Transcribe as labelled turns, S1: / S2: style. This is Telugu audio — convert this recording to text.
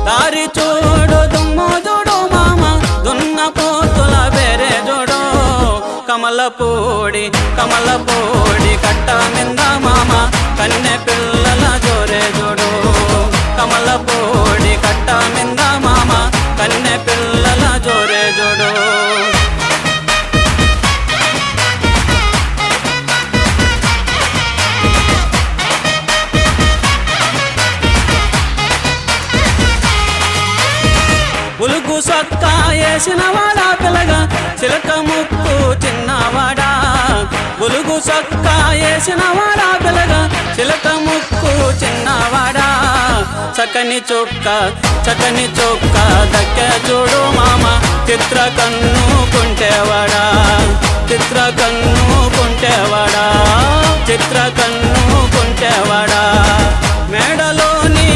S1: దారి చూడు దుమ్ము చూడు మామ దున్న పోతుల బేరే చూడు కమలపూడి కట్ట మింద మామ కన్నె పిల్లల జోరే చూడు కమలపూడి కట్ట మింద మామ కన్నె పిల్లల జోరే చూడు పులుగు సొక్కా వేసినవాడా పిల్లగా చిలక ముక్కు చిన్నవాడా పులుగు సొక్కా వేసినవాడా పిల్లగా చిలక ముక్కు చిన్నవాడా చక్కని చొక్క దక్కే చూడు మామ చిత్ర కన్ను కుంటేవాడా చిత్ర కన్ను కుంటేవాడా మేడలోని